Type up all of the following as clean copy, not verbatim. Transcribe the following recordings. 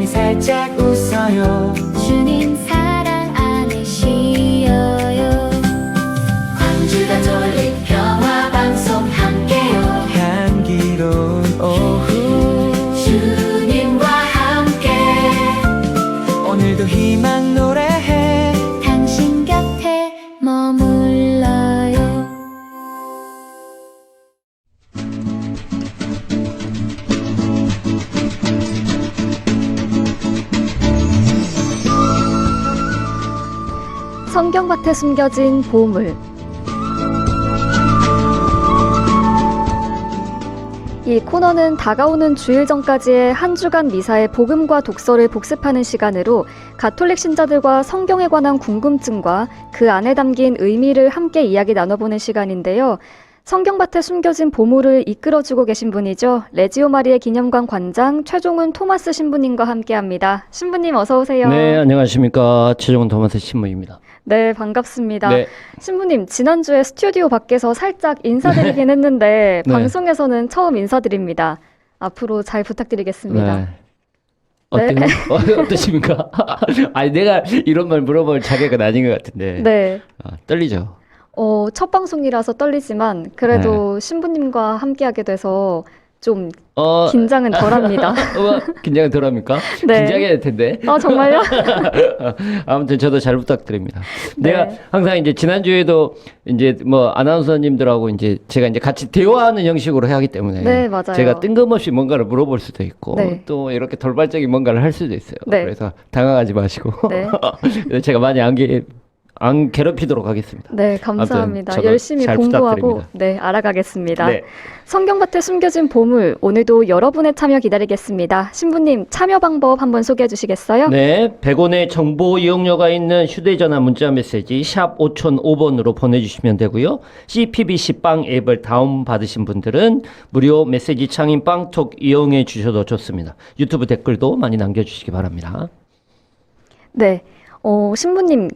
주님이 살짝 웃어요. 주님 사랑 안에 쉬어요. 광주가 돌린 평화 방송 함께요. 향기로운 오후 주님과 함께 오늘도 희망 노래해. 당신 곁에 머물러요. 성경밭에 숨겨진 보물. 이 코너는 다가오는 주일 전까지의 한 주간 미사의 복음과 독서를 복습하는 시간으로 가톨릭 신자들과 성경에 관한 궁금증과 그 안에 담긴 의미를 함께 이야기 나눠보는 시간인데요. 성경밭에 숨겨진 보물을 이끌어주고 계신 분이죠. 레지오 마리의 기념관 관장 최종훈 토마스 신부님과 함께합니다. 신부님 어서 오세요. 네, 안녕하십니까. 최종훈 토마스 신부입니다. 네, 반갑습니다. 네. 신부님, 지난주에 스튜디오 밖에서 살짝 인사드리긴 했는데 네. 방송에서는 처음 인사드립니다. 앞으로 잘 부탁드리겠습니다. 네. 어떠십니까? 아니, 내가 이런 말 물어볼 자격은 아닌 것 같은데. 네. 떨리죠? 첫 방송이라서 떨리지만 그래도 신부님과 함께하게 돼서 좀 긴장은 덜합니다. 긴장은 덜합니까? 네. 긴장해야 될 텐데. 정말요? 아무튼 저도 잘 부탁드립니다. 네. 내가 항상 이제 지난주에도 이제 뭐 아나운서님들하고 이제 제가 이제 같이 대화하는 형식으로 해야 하기 때문에. 네, 맞아요. 제가 뜬금없이 뭔가를 물어볼 수도 있고. 네. 또 이렇게 돌발적인 뭔가를 할 수도 있어요. 네. 그래서 당황하지 마시고. 네. 제가 많이 안 괴롭히도록 하겠습니다. 네, 감사합니다. 저도 열심히 잘 공부하고 부탁드립니다. 네, 알아가겠습니다. 네. 성경밭에 숨겨진 보물, 오늘도 여러분의 참여 기다리겠습니다. 신부님, 참여 방법 한번 소개해 주시겠어요? 네, 100원의 정보 이용료가 있는 휴대전화 문자 메시지 샵 5005번으로 보내주시면 되고요. CPBC 빵 앱을 다운받으신 분들은 무료 메시지 창인 빵톡 이용해 주셔도 좋습니다. 유튜브 댓글도 많이 남겨주시기 바랍니다. 네, 신부님,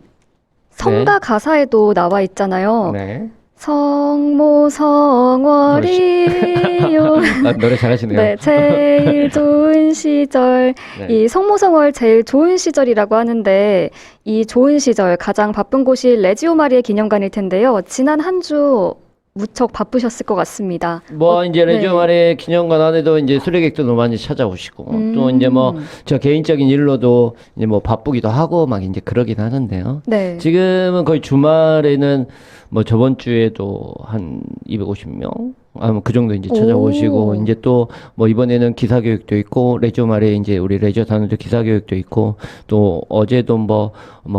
성가 가사에도 나와 있잖아요. 네. 성모 성월이요. 노래 잘하시네요. 네, 제일 좋은 시절. 네. 이 성모성월 제일 좋은 시절이라고 하는데 이 좋은 시절 가장 바쁜 곳이 레지오 마리의 기념관일 텐데요. 지난 한 주 무척 바쁘셨을 것 같습니다. 이제 레지오 네. 마리의 기념관 안에도 이제 수례객들도 많이 찾아오시고 또 이제 저 개인적인 일로도 이제 바쁘기도 하고 막 이제 그러긴 하는데요. 네. 지금은 거의 주말에는 저번 주에도 한 250명? 그 정도 이제 찾아오시고, 오. 이제 또 이번에는 기사교육도 있고, 레지오 마리에 이제 우리 레지오 단원들 기사교육도 있고, 또 어제도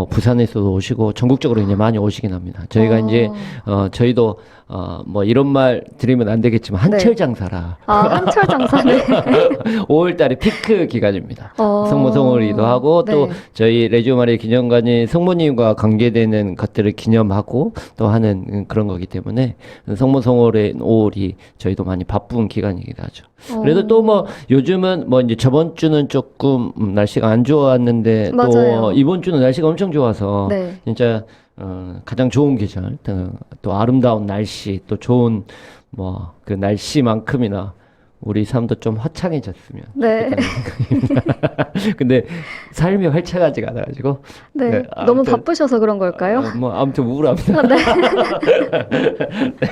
부산에서도 오시고, 전국적으로 이제 많이 오시긴 합니다. 저희가 이제, 저희도 이런 말 드리면 안 되겠지만, 한철 장사라. 한철 장사네. 5월 달에 피크 기간입니다. 어. 성모성월이기도 하고 또 네. 저희 레지오 마리아 기념관이 성모님과 관계되는 것들을 기념하고 또 하는 그런 거기 때문에 성모성월의 5월이 저희도 많이 바쁜 기간이기도 하죠. 그래도 또 요즘은 이제 저번 주는 조금 날씨가 안 좋았는데 맞아요. 또 이번 주는 날씨가 엄청 좋아서 네. 진짜 가장 좋은 계절 또 아름다운 날씨 또 좋은 그 날씨만큼이나 우리 삶도 좀 화창해졌으면 네. 근데 삶이 활창하지가 않아가지고 네. 네, 너무 아무튼, 바쁘셔서 그런 걸까요? 아무튼 우울합니다. 네. 네,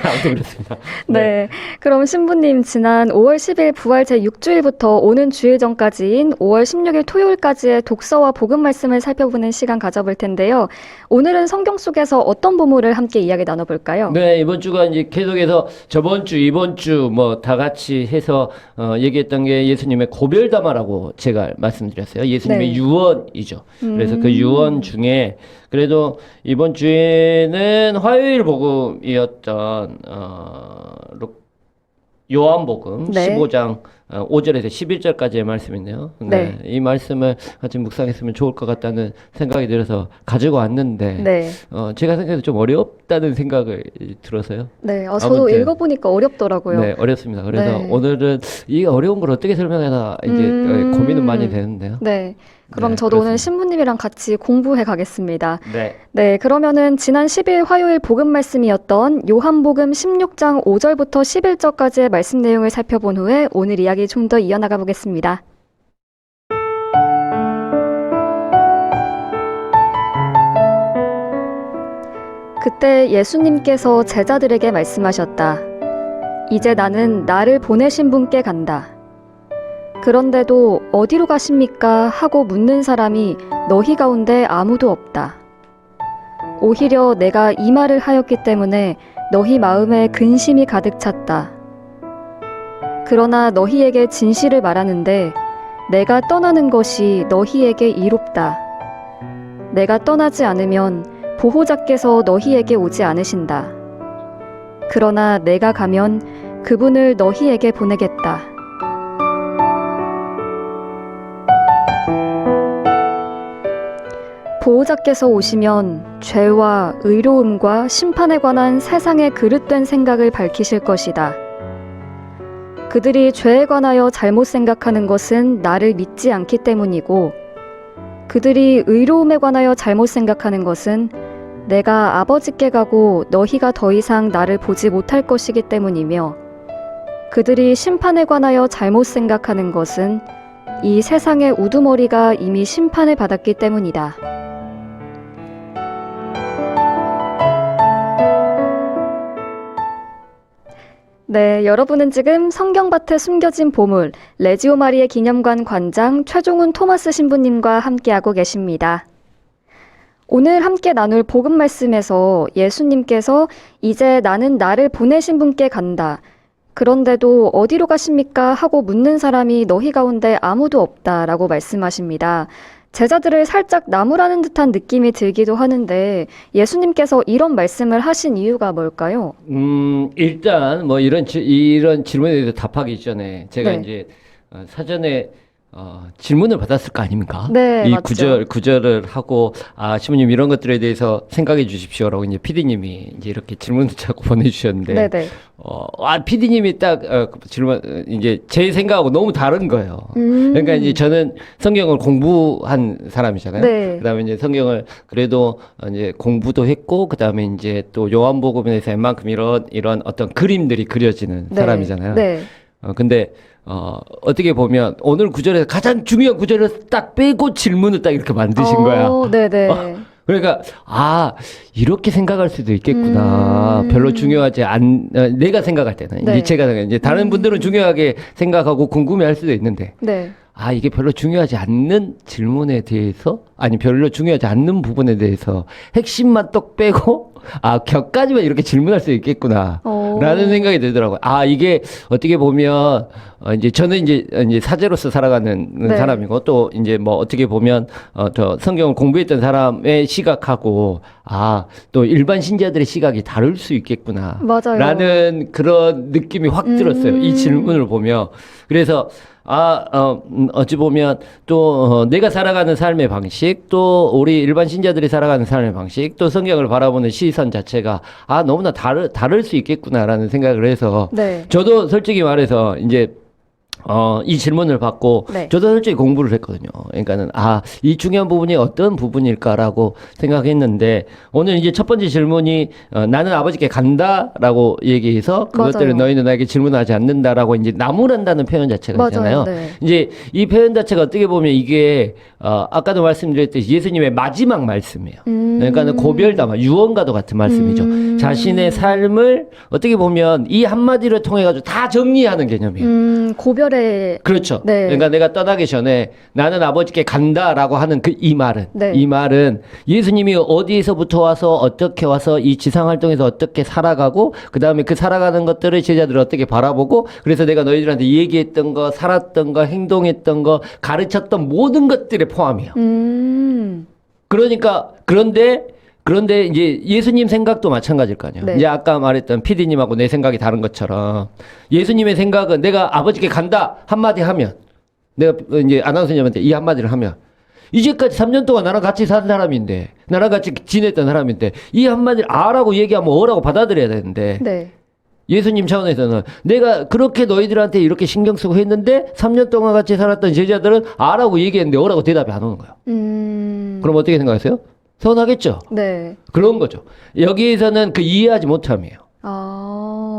아무튼 그렇습니다. 네. 그럼 신부님 지난 5월 10일 부활 제6주일부터 오는 주일 전까지인 5월 16일 토요일까지의 독서와 복음 말씀을 살펴보는 시간 가져볼 텐데요. 오늘은 성경 속에서 어떤 보물을 함께 이야기 나눠볼까요? 네, 이번 주가 이제 계속해서 저번 주, 이번 주 다 같이 해서 얘기했던 게 예수님의 고별담화라고 제가 말씀드렸어요. 예수님의 네. 유언이죠. 그래서 그 유언 중에 그래도 이번 주에는 화요일 복음이었던 요한복음 네. 15장 5절에서 11절까지의 말씀인데요. 네. 이 말씀을 같이 묵상했으면 좋을 것 같다는 생각이 들어서 가지고 왔는데 네. 제가 생각해도 좀 어렵다는 생각을 들어서요. 네. 저도 아무튼. 읽어보니까 어렵더라고요. 네, 어렵습니다. 그래서 네. 오늘은 이 어려운 걸 어떻게 설명해나 이제 고민은 많이 되는데요. 네. 그럼 네, 저도 오늘 그렇습니다. 신부님이랑 같이 공부해 가겠습니다. 네. 네, 그러면은 지난 10일 화요일 복음 말씀이었던 요한복음 16장 5절부터 11절까지의 말씀 내용을 살펴본 후에 오늘 이야기 좀 더 이어나가 보겠습니다. 그때 예수님께서 제자들에게 말씀하셨다. 이제 나는 나를 보내신 분께 간다. 그런데도 어디로 가십니까? 하고 묻는 사람이 너희 가운데 아무도 없다. 오히려 내가 이 말을 하였기 때문에 너희 마음에 근심이 가득 찼다. 그러나 너희에게 진실을 말하는데 내가 떠나는 것이 너희에게 이롭다. 내가 떠나지 않으면 보호자께서 너희에게 오지 않으신다. 그러나 내가 가면 그분을 너희에게 보내겠다. 보호자께서 오시면 죄와 의로움과 심판에 관한 세상의 그릇된 생각을 밝히실 것이다. 그들이 죄에 관하여 잘못 생각하는 것은 나를 믿지 않기 때문이고, 그들이 의로움에 관하여 잘못 생각하는 것은 내가 아버지께 가고 너희가 더 이상 나를 보지 못할 것이기 때문이며, 그들이 심판에 관하여 잘못 생각하는 것은 이 세상의 우두머리가 이미 심판을 받았기 때문이다. 네, 여러분은 지금 성경밭에 숨겨진 보물, 레지오 마리의 기념관 관장 최종훈 토마스 신부님과 함께하고 계십니다. 오늘 함께 나눌 복음 말씀에서 예수님께서 이제 나는 나를 보내신 분께 간다. 그런데도 어디로 가십니까? 하고 묻는 사람이 너희 가운데 아무도 없다라고 말씀하십니다. 제자들을 살짝 나무라는 듯한 느낌이 들기도 하는데 예수님께서 이런 말씀을 하신 이유가 뭘까요? 일단 뭐 이런 질문에 대해서 답하기 전에 제가 네. 이제 사전에 질문을 받았을 거 아닙니까? 네, 이 맞죠. 구절을 하고 신부님 이런 것들에 대해서 생각해 주십시오라고 이제 PD님이 이제 이렇게 질문을 자꾸 보내주셨는데, 네네. PD님이 딱 질문 이제 제 생각하고 너무 다른 거예요. 그러니까 이제 저는 성경을 공부한 사람이잖아요. 네. 그다음에 이제 성경을 그래도 이제 공부도 했고, 그다음에 이제 또 요한복음에서 웬만큼 이런 어떤 그림들이 그려지는 네. 사람이잖아요. 네. 근데 어떻게 보면 오늘 구절에서 가장 중요한 구절을 딱 빼고 질문을 딱 이렇게 만드신 거야. 네네. 그러니까 이렇게 생각할 수도 있겠구나. 별로 중요하지 내가 생각할 때는 네. 이제 제가 이제 다른 분들은 중요하게 생각하고 궁금해할 수도 있는데, 네. 이게 별로 중요하지 않는 질문에 대해서, 별로 중요하지 않는 부분에 대해서 핵심만 똑 빼고 격까지만 이렇게 질문할 수 있겠구나. 라는 생각이 들더라고요. 이게 어떻게 보면 이제 저는 이제 사제로서 살아가는 네. 사람이고, 또 이제 뭐 어떻게 보면 저 성경을 공부했던 사람의 시각하고 또 일반 신자들의 시각이 다를 수 있겠구나. 맞아요. 라는 그런 느낌이 확 들었어요. 이 질문을 보면. 그래서 어찌 보면 또 내가 살아가는 삶의 방식, 또 우리 일반 신자들이 살아가는 삶의 방식, 또 성경을 바라보는 시선 자체가 너무나 다를 수 있겠구나라는 생각을 해서, 네. 저도 솔직히 말해서 이제 이 질문을 받고 네. 저도 솔직히 공부를 했거든요. 그러니까는 이 중요한 부분이 어떤 부분일까라고 생각했는데, 오늘 이제 첫 번째 질문이 나는 아버지께 간다라고 얘기해서 그것들을 맞아요. 너희는 나에게 질문하지 않는다라고 이제 나무란다는 표현 자체가 맞아요. 있잖아요. 네. 이제 이 표현 자체가 어떻게 보면 이게 아까도 말씀드렸듯이 예수님의 마지막 말씀이에요. 그러니까는 고별담화, 유언과도 같은 말씀이죠. 자신의 삶을 어떻게 보면 이 한마디를 통해 가지고 다 정리하는 개념이에요. 고별의 그렇죠. 네. 그러니까 내가 떠나기 전에 나는 아버지께 간다라고 하는 이 말은, 네. 이 말은 예수님이 어디에서부터 와서 어떻게 와서 이 지상 활동에서 어떻게 살아가고, 그 다음에 그 살아가는 것들을 제자들을 어떻게 바라보고, 그래서 내가 너희들한테 얘기했던 거, 살았던 거, 행동했던 거, 가르쳤던 모든 것들에 포함이에요. 그러니까 그런데 이제 예수님 생각도 마찬가지일 거 아니에요. 네. 이제 아까 말했던 PD님하고 내 생각이 다른 것처럼, 예수님의 생각은 내가 아버지께 간다 한마디 하면, 내가 이제 아나운서님한테 이 한마디를 하면, 이제까지 3년 동안 나랑 같이 산 사람인데, 나랑 같이 지냈던 사람인데, 이 한마디를 아라고 얘기하면 어라고 받아들여야 되는데, 네. 예수님 차원에서는 내가 그렇게 너희들한테 이렇게 신경 쓰고 했는데 3년 동안 같이 살았던 제자들은 아라고 얘기했는데 어라고 대답이 안 오는 거예요. 그럼 어떻게 생각하세요? 서운하겠죠? 네. 그런 거죠. 여기에서는 그 이해하지 못함이에요.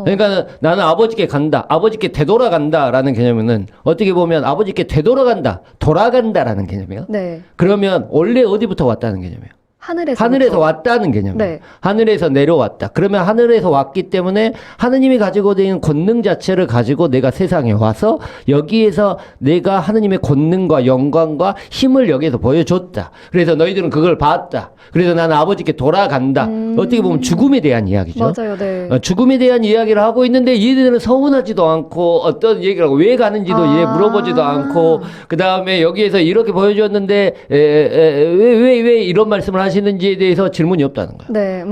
그러니까 나는 아버지께 간다, 아버지께 되돌아간다라는 개념은 어떻게 보면 아버지께 되돌아간다, 돌아간다라는 개념이에요. 네. 그러면 원래 어디부터 왔다는 개념이에요. 하늘에서 왔다는 개념이에요. 네. 하늘에서 내려왔다. 그러면 하늘에서 왔기 때문에 하느님이 가지고 있는 권능 자체를 가지고 내가 세상에 와서 여기에서 내가 하느님의 권능과 영광과 힘을 여기에서 보여줬다. 그래서 너희들은 그걸 봤다. 그래서 나는 아버지께 돌아간다. 어떻게 보면 죽음에 대한 이야기죠. 맞아요. 네. 죽음에 대한 이야기를 하고 있는데 얘들은 서운하지도 않고 어떤 얘기를 하고 왜 가는지도 얘 물어보지도 않고 그 다음에 여기에서 이렇게 보여줬는데 왜 이런 말씀을 하시는지에 대해서 질문이 없다는 거예요. 네.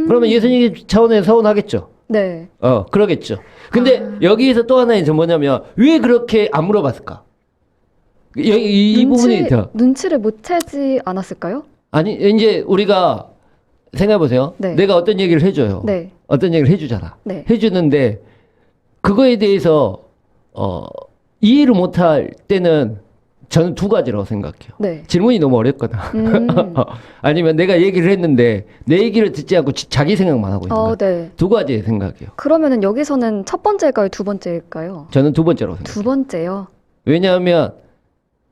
그러면 예수님 차원에서 서운하겠죠. 네. 그러겠죠. 근데 여기에서 또 하나의 뭐냐면 왜 그렇게 안 물어봤을까? 이 부분이 더 눈치를 못 채지 않았을까요? 아니 이제 우리가 생각해 보세요. 네. 내가 어떤 얘기를 해줘요. 네. 어떤 얘기를 해주잖아. 네. 해주는데 그거에 대해서 이해를 못할 때는 저는 두 가지라고 생각해요. 네. 질문이 너무 어렵거나 아니면 내가 얘기를 했는데 내 얘기를 듣지 않고 자기 생각만 하고 있는 거야. 네. 두 가지의 생각이에요. 그러면은 여기서는 첫 번째일까요? 두 번째일까요? 저는 두 번째라고 생각해요. 두 번째요. 왜냐하면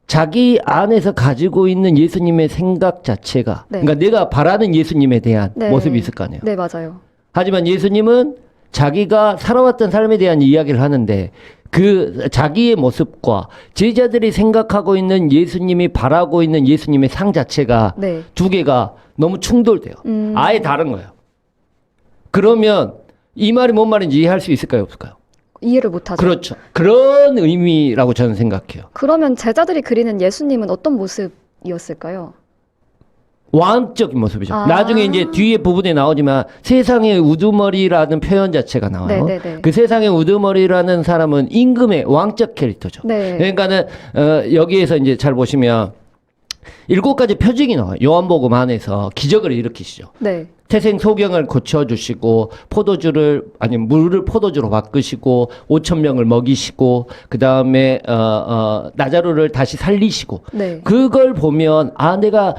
자기 안에서 가지고 있는 예수님의 생각 자체가 네. 그러니까 내가 바라는 예수님에 대한 네. 모습이 있을 거 아니에요. 네, 맞아요. 하지만 예수님은 자기가 살아왔던 삶에 대한 이야기를 하는데 그 자기의 모습과 제자들이 생각하고 있는 예수님이 바라고 있는 예수님의 상 자체가 네. 두 개가 너무 충돌돼요. 아예 다른 거예요. 그러면 이 말이 뭔 말인지 이해할 수 있을까요? 없을까요? 이해를 못하죠. 그렇죠. 그런 의미라고 저는 생각해요. 그러면 제자들이 그리는 예수님은 어떤 모습이었을까요? 왕적인 모습이죠. 나중에 이제 뒤에 부분에 나오지만 세상의 우두머리라는 표현 자체가 나와요. 네네네. 그 세상의 우두머리라는 사람은 임금의 왕적 캐릭터죠. 네. 그러니까는 여기에서 이제 잘 보시면 7가지 표징이 나와요. 요한복음 안에서 기적을 일으키시죠. 네. 태생 소경을 고쳐주시고 물을 포도주로 바꾸시고 5,000명을 먹이시고 그 다음에 나자로를 다시 살리시고 네. 그걸 보면 내가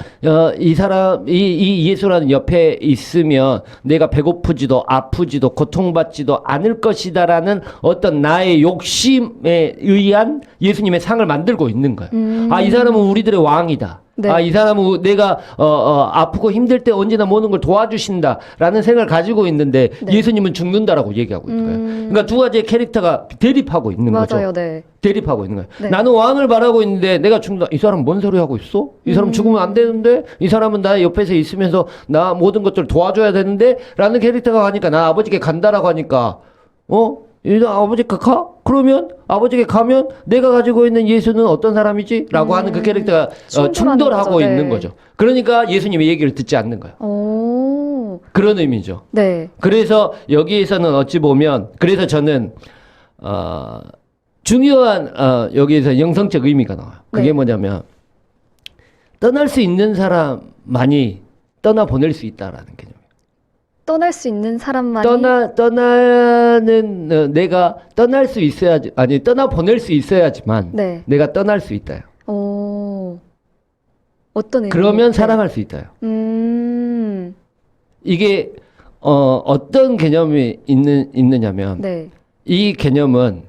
이 사람 이 예수라는 옆에 있으면 내가 배고프지도 아프지도 고통받지도 않을 것이다라는 어떤 나의 욕심에 의한 예수님의 상을 만들고 있는 거예요. 이 사람은 우리들의 왕이다. 네. 이 사람은 내가 아프고 힘들 때 언제나 모든 걸 도와주신다라는 생각을 가지고 있는데 네. 예수님은 죽는다라고 얘기하고 있는 거예요. 그러니까 두 가지의 캐릭터가 대립하고 있는 거죠. 맞아요. 네. 대립하고 있는 거예요. 네. 나는 왕을 바라고 있는데 내가 죽는다. 이 사람 뭔 소리 하고 있어? 이 사람 죽으면 안 되는데? 이 사람은 나 옆에서 있으면서 나 모든 것들을 도와줘야 되는데? 라는 캐릭터가 가니까 나 아버지께 간다라고 하니까 일단 아버지께 가? 그러면 아버지께 가면 내가 가지고 있는 예수는 어떤 사람이지? 라고 하는 그 캐릭터가 충돌하고 거죠. 있는 네. 거죠. 그러니까 예수님의 얘기를 듣지 않는 거예요. 오. 그런 의미죠. 네. 그래서 여기에서는 어찌 보면 그래서 저는 중요한 여기에서 영성적 의미가 나와요. 그게 네. 뭐냐면 떠날 수 있는 사람만이 떠나보낼 수 있다라는 개념이에요. 떠날 수 있는 사람만이 떠나는 내가 떠날 수 있어야지 떠나보낼 수 있어야지만 네. 내가 떠날 수 있다요. 오. 어떤 의미? 그러면 네. 사랑할 수 있다요. 이게 어떤 개념이 있느냐면 네. 이 개념은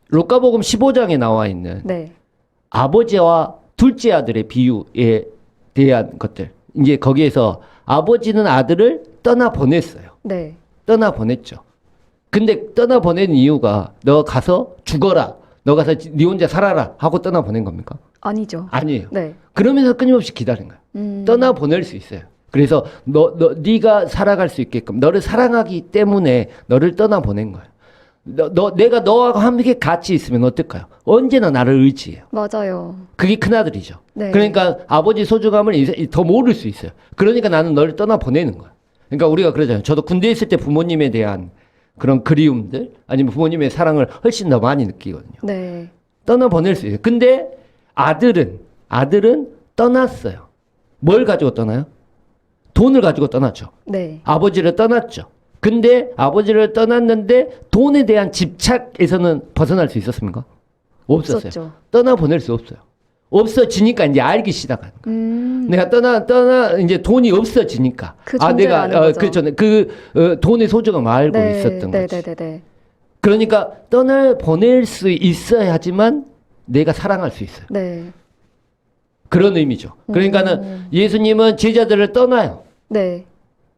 루카복음 15장에 나와 있는 네. 아버지와 둘째 아들의 비유에 대한 것들. 이제 거기에서 아버지는 아들을 떠나보냈어요. 네. 떠나보냈죠. 근데 떠나보낸 이유가 너 가서 죽어라. 너 가서 네 혼자 살아라 하고 떠나보낸 겁니까? 아니죠. 아니에요. 네. 그러면서 끊임없이 기다린 거예요. 떠나보낼 수 있어요. 그래서 네가 살아갈 수 있게끔 너를 사랑하기 때문에 너를 떠나보낸 거예요. 내가 너와 함께 같이 있으면 어떨까요? 언제나 나를 의지해요. 맞아요. 그게 큰아들이죠. 네. 그러니까 아버지 소중함을 더 모를 수 있어요. 그러니까 나는 너를 떠나보내는 거야. 그러니까 우리가 그러잖아요. 저도 군대에 있을 때 부모님에 대한 그런 그리움들 아니면 부모님의 사랑을 훨씬 더 많이 느끼거든요. 네. 떠나보낼 수 있어요. 근데 아들은 떠났어요. 뭘 가지고 떠나요? 돈을 가지고 떠났죠. 네. 아버지를 떠났죠. 근데 아버지를 떠났는데 돈에 대한 집착에서는 벗어날 수 있었습니까? 없었어요. 없었죠. 떠나보낼 수 없어요. 없어지니까 이제 알기 시작하는 거예요. 내가 이제 돈이 없어지니까. 그 존재를 아는 거죠. 그렇죠. 돈의 소중함을 알고 있었던 거지. 네. 그러니까 떠나보낼 수 있어야지만 내가 사랑할 수 있어요. 네. 그런 의미죠. 그러니까는 예수님은 제자들을 떠나요. 네.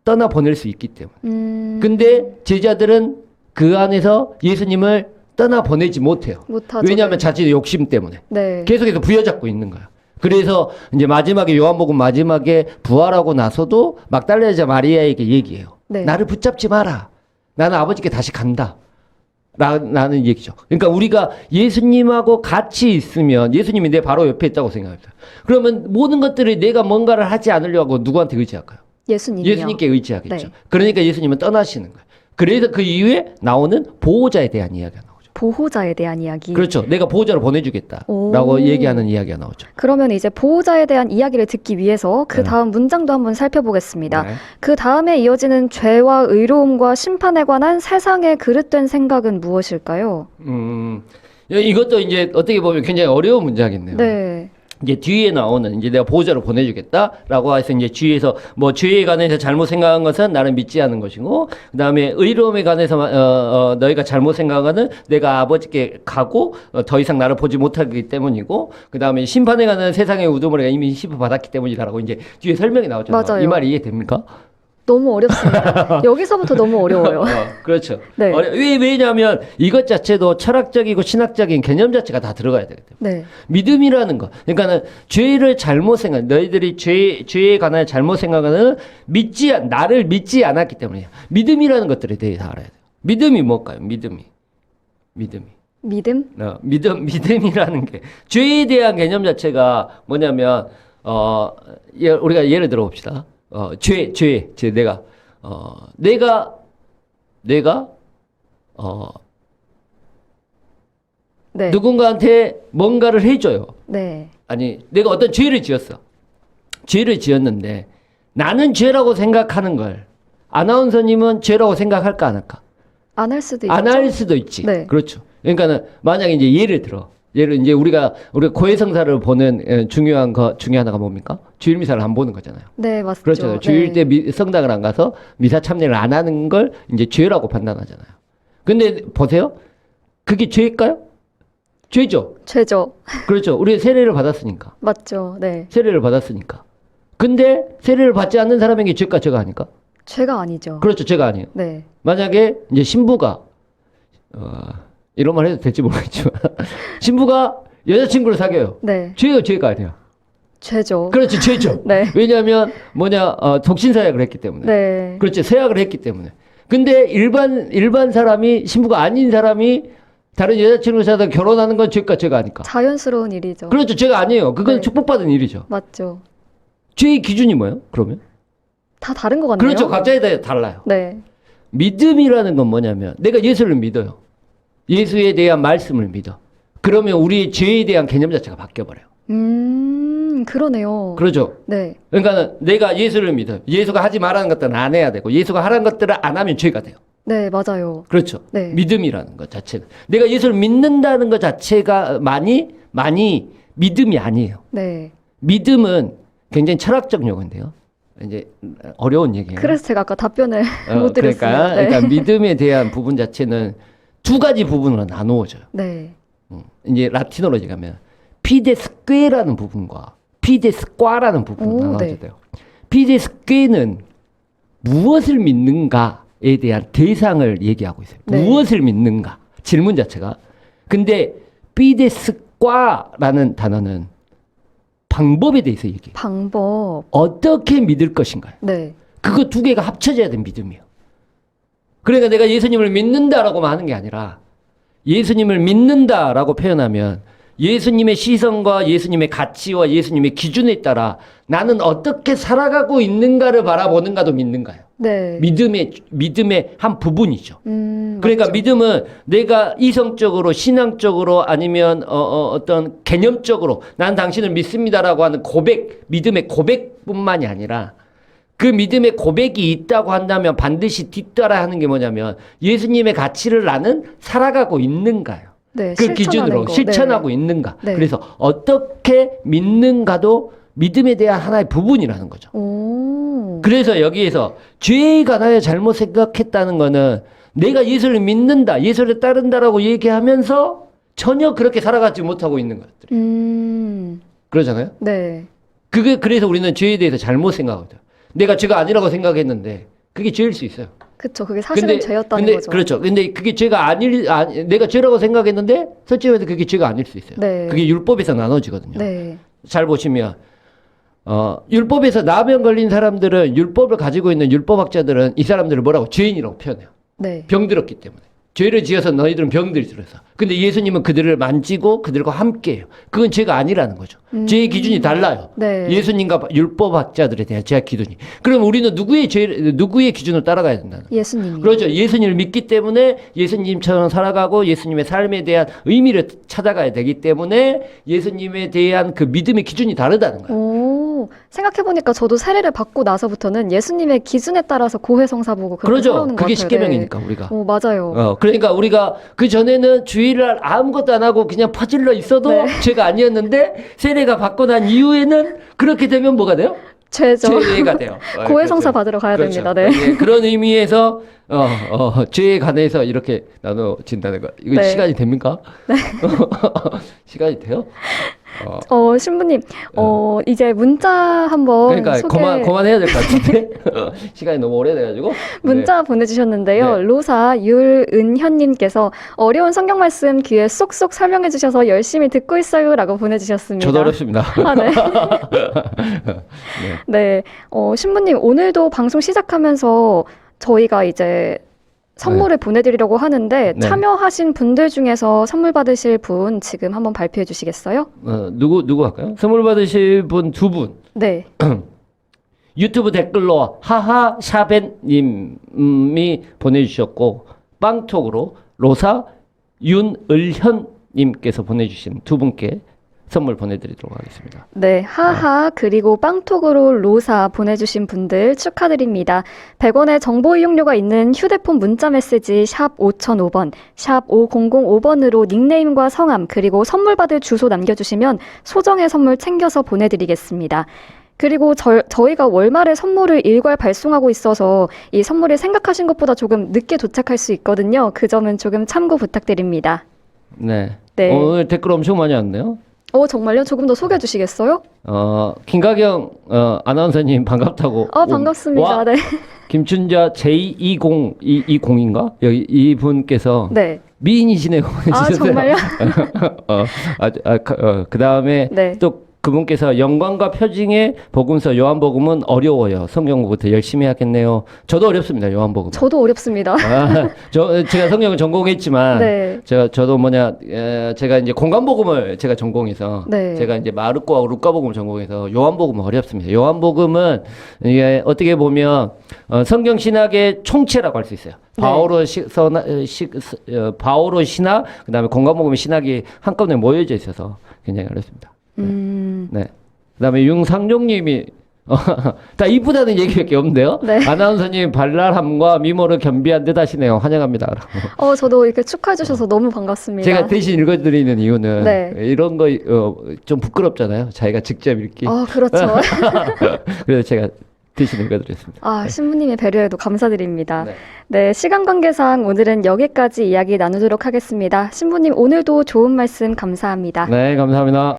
떠나 보낼 수 있기 때문에. 음. 근데 제자들은 그 안에서 예수님을 떠나 보내지 못해요. 못하죠. 왜냐하면 네. 자신의 욕심 때문에 네. 계속해서 부여잡고 있는 거예요. 그래서 이제 마지막에 요한복음 마지막에 부활하고 나서도 막달라 여자 마리아에게 얘기해요. 네. 나를 붙잡지 마라. 나는 아버지께 다시 간다. 라는 얘기죠. 그러니까 우리가 예수님하고 같이 있으면 예수님이 내 바로 옆에 있다고 생각합니다. 그러면 모든 것들을 내가 뭔가를 하지 않으려고 누구한테 의지할까요? 예수님이요. 예수님께 의지하겠죠. 네. 그러니까 예수님은 떠나시는 거예요. 그래서 그 이후에 나오는 보호자에 대한 이야기가 나오죠. 보호자에 대한 이야기. 그렇죠. 내가 보호자를 보내주겠다라고 오. 얘기하는 이야기가 나오죠. 그러면 이제 보호자에 대한 이야기를 듣기 위해서 그 다음 문장도 한번 살펴보겠습니다. 네. 그 다음에 이어지는 죄와 의로움과 심판에 관한 세상의 그릇된 생각은 무엇일까요? 이것도 이제 어떻게 보면 굉장히 어려운 문제겠네요. 네. 이제 뒤에 나오는 이제 내가 보호자를 보내주겠다라고 해서 이제 뒤에서 뭐 죄에 관해서 잘못 생각한 것은 나를 믿지 않은 것이고 그다음에 의로움에 관해서 너희가 잘못 생각하는 내가 아버지께 가고 더 이상 나를 보지 못하기 때문이고 그다음에 심판에 관한 세상의 우두머리가 이미 씹어받았기 때문이다라고 이제 뒤에 설명이 나오잖아요. 맞아요. 이 말이 이해됩니까? 너무 어렵습니다. 여기서부터 너무 어려워요. 그렇죠. 네. 왜냐하면 이것 자체도 철학적이고 신학적인 개념 자체가 다 들어가야 되기 때문에. 네. 믿음이라는 거. 그러니까는 죄를 잘못 생각, 너희들이 죄에 관한 잘못 생각하는 나를 믿지 않았기 때문이야. 믿음이라는 것들에 대해서 알아야 돼요. 믿음이 뭘까요? 믿음이. 믿음? 믿음이라는 게 죄에 대한 개념 자체가 뭐냐면 우리가 예를 들어 봅시다. 내가 네. 누군가한테 뭔가를 해줘요. 네. 아니, 내가 어떤 죄를 지었어. 죄를 지었는데 나는 죄라고 생각하는 걸 아나운서님은 죄라고 생각할까 안 할까? 안 할 수도 있죠. 안 할 수도 있지. 네. 그렇죠. 그러니까는 만약에 이제 예를 이제 우리가 고해성사를 보는 중요한 거 중에 하나가 뭡니까? 주일미사를 안 보는 거잖아요. 네, 맞죠. 그렇죠. 주일 때 성당을 안 가서 미사 참여를 안 하는 걸 이제 죄라고 판단하잖아요. 근데 보세요. 그게 죄일까요? 죄죠. 죄죠. 그렇죠. 우리 세례를 받았으니까. 맞죠. 네. 세례를 받았으니까. 근데 세례를 받지 않는 사람에게 죄가 죄가 아닐까? 죄가 아니죠. 그렇죠. 죄가 아니에요. 네. 만약에 이제 신부가 이런 말 해도 될지 모르겠지만 신부가 여자친구를 사귀어요. 네. 죄요, 죄가 아니야. 죄죠. 그렇지, 죄죠. 네. 왜냐하면 독신사약을 했기 때문에. 네. 그렇지, 세약을 했기 때문에. 근데 일반 사람이 신부가 아닌 사람이 다른 여자친구를 사다 결혼하는 건 죄가 죄가 아닐까? 자연스러운 일이죠. 그렇죠, 죄가 아니에요. 그건 네. 축복받은 일이죠. 맞죠. 죄의 기준이 뭐예요? 그러면? 다 다른 것 같네요. 그렇죠, 각자에 달라요. 네. 믿음이라는 건 뭐냐면 내가 예수를 믿어요. 예수에 대한 말씀을 믿어. 그러면 우리의 죄에 대한 개념 자체가 바뀌어버려요. 그러네요. 그렇죠. 네. 그러니까 내가 예수를 믿어요. 예수가 하지 말라는 것들은 안 해야 되고 예수가 하라는 것들을 안 하면 죄가 돼요. 네, 맞아요. 그렇죠. 네. 믿음이라는 것 자체가. 내가 예수를 믿는다는 것 자체가 많이 믿음이 아니에요. 네. 믿음은 굉장히 철학적 용어인데요. 이제 어려운 얘기예요. 그래서 제가 아까 답변을 못 드렸어요. 그러니까, 네. 그러니까 믿음에 대한 부분 자체는 두 가지 부분으로 나누어져요. 네. 이제 라틴어로 얘기하면 피데스que라는 부분과 피데스qua라는 부분으로 오, 나눠져야 네. 돼요. 피데스que는 무엇을 믿는가에 대한 대상을 얘기하고 있어요. 네. 무엇을 믿는가 질문 자체가. 근데 피데스qua라는 단어는 방법에 대해서 얘기해요. 방법. 어떻게 믿을 것인가요? 네. 그거 두 개가 합쳐져야 되는 믿음이에요. 그러니까 내가 예수님을 믿는다라고만 하는 게 아니라 예수님을 믿는다라고 표현하면 예수님의 시선과 예수님의 가치와 예수님의 기준에 따라 나는 어떻게 살아가고 있는가를 바라보는가도 믿는가요. 네. 믿음의 한 부분이죠. 그러니까 맞죠. 믿음은 내가 이성적으로 신앙적으로 아니면 어떤 개념적으로 난 당신을 믿습니다라고 하는 믿음의 고백뿐만이 아니라 그 믿음의 고백이 있다고 한다면 반드시 뒤따라 하는 게 뭐냐면 예수님의 가치를 나는 살아가고 있는가요. 네, 그 실천하는 기준으로 거. 실천하고 네. 있는가. 네. 그래서 어떻게 믿는가도 믿음에 대한 하나의 부분이라는 거죠. 오. 그래서 여기에서 죄에 관하여 잘못 생각했다는 거는 내가 예수를 믿는다, 예수를 따른다라고 얘기하면서 전혀 그렇게 살아가지 못하고 있는 것들. 그러잖아요. 네. 그게 그래서 우리는 죄에 대해서 잘못 생각하거든요. 내가 죄가 아니라고 생각했는데 그게 죄일 수 있어요. 그쵸. 그게 사실은 죄였다는 근데 거죠. 그렇죠. 근데 그게 죄가 내가 죄라고 생각했는데 솔직히 말해서 그게 죄가 아닐 수 있어요. 네. 그게 율법에서 나눠지거든요. 네. 잘 보시면 율법에서 나병 걸린 사람들은 율법을 가지고 있는 율법학자들은 이 사람들을 뭐라고 죄인이라고 표현해요. 네. 병들었기 때문에. 죄를 지어서 너희들은 병들이 들어서. 근데 예수님은 그들을 만지고 그들과 함께해요. 그건 죄가 아니라는 거죠. 죄의 기준이 달라요. 네. 예수님과 율법학자들에 대한 죄의 기준이. 그럼 우리는 누구의 기준을 따라가야 된다는 거예요. 예수님이. 그렇죠. 예수님을 믿기 때문에 예수님처럼 살아가고 예수님의 삶에 대한 의미를 찾아가야 되기 때문에 예수님에 대한 그 믿음의 기준이 다르다는 거예요. 오, 생각해보니까 저도 세례를 받고 나서부터는 예수님의 기준에 따라서 고해성사보고 그렇게 그러죠. 살아오는 것 그게 같아요. 십계명이니까 우리가. 오, 맞아요. 그러니까 우리가 그 전에는 주일날 아무것도 안 하고 그냥 퍼질러 있어도 네. 죄가 아니었는데 세례가 받고 난 이후에는 그렇게 되면 뭐가 돼요? 죄죠. 죄가 돼요. 고해성사 그렇죠. 받으러 가야 그렇죠. 됩니다. 네. 예, 그런 의미에서 죄에 관해서 이렇게 나눠진다는 거. 이거 네. 시간이 됩니까? 네. 시간이 돼요? 신부님, 이제 문자 한번 그러니까 그만해야 될 것 같은데 시간이 너무 오래돼가지고 문자 보내주셨는데요. 네. 로사 율은현님께서 어려운 성경 말씀 귀에 쏙쏙 설명해 주셔서 열심히 듣고 있어요라고 보내주셨습니다. 저도 어렵습니다. 아, 네. 네. 신부님 오늘도 방송 시작하면서 저희가 이제 선물을 보내드리려고 하는데 네. 참여하신 분들 중에서 선물 받으실 분 지금 한번 발표해 주시겠어요? 누구 할까요? 선물 받으실 분 두 분. 네. 유튜브 댓글로 하하샤벤님이 보내주셨고 빵톡으로 로사 윤을현님께서 보내주신 두 분께 선물 보내드리도록 하겠습니다. 네, 하하 그리고 빵톡으로 로사 보내주신 분들 축하드립니다. 100원의 정보 이용료가 있는 휴대폰 문자 메시지 샵 5005번, 샵 5005번으로 닉네임과 성함 그리고 선물 받을 주소 남겨주시면 소정의 선물 챙겨서 보내드리겠습니다. 그리고 저희가 월말에 선물을 일괄 발송하고 있어서 이 선물을 생각하신 것보다 조금 늦게 도착할 수 있거든요. 그 점은 조금 참고 부탁드립니다. 네. 네. 오늘 댓글 엄청 많이 왔네요. 정말요? 조금 더 소개해 주시겠어요? 김가경 아나운서님 반갑다고. 반갑습니다. 와, 네. 김춘자 J2020인가? 여기 이분께서 네. 미인이시네요. 정말요? 그 다음에 네. 또 그분께서 영광과 표징의 복음서 요한복음은 어려워요. 성경부터 열심히 하겠네요. 저도 어렵습니다. 요한복음. 저도 어렵습니다. 제가 성경을 전공했지만 네. 저도 제가 이제 공간복음을 제가 전공해서 네. 제가 이제 마르코와 루카복음을 전공해서 요한복음은 어렵습니다. 요한복음은 이게 어떻게 보면 성경 신학의 총체라고 할 수 있어요. 네. 바오로 신학, 그다음에 공간복음의 신학이 한꺼번에 모여져 있어서 굉장히 어렵습니다. 네. 그다음에 융상종님이 다 이쁘다는 얘기밖에 없는데요. 네. 아나운서님 발랄함과 미모를 겸비한 듯 하시네요. 환영합니다. 저도 이렇게 축하해 주셔서 너무 반갑습니다. 제가 대신 읽어드리는 이유는 네. 이런 거 좀 부끄럽잖아요. 자기가 직접 읽기. 그렇죠. 그래서 제가 대신 읽어드렸습니다. 신부님의 배려에도 감사드립니다. 네. 네, 시간 관계상 오늘은 여기까지 이야기 나누도록 하겠습니다. 신부님 오늘도 좋은 말씀 감사합니다. 네, 감사합니다.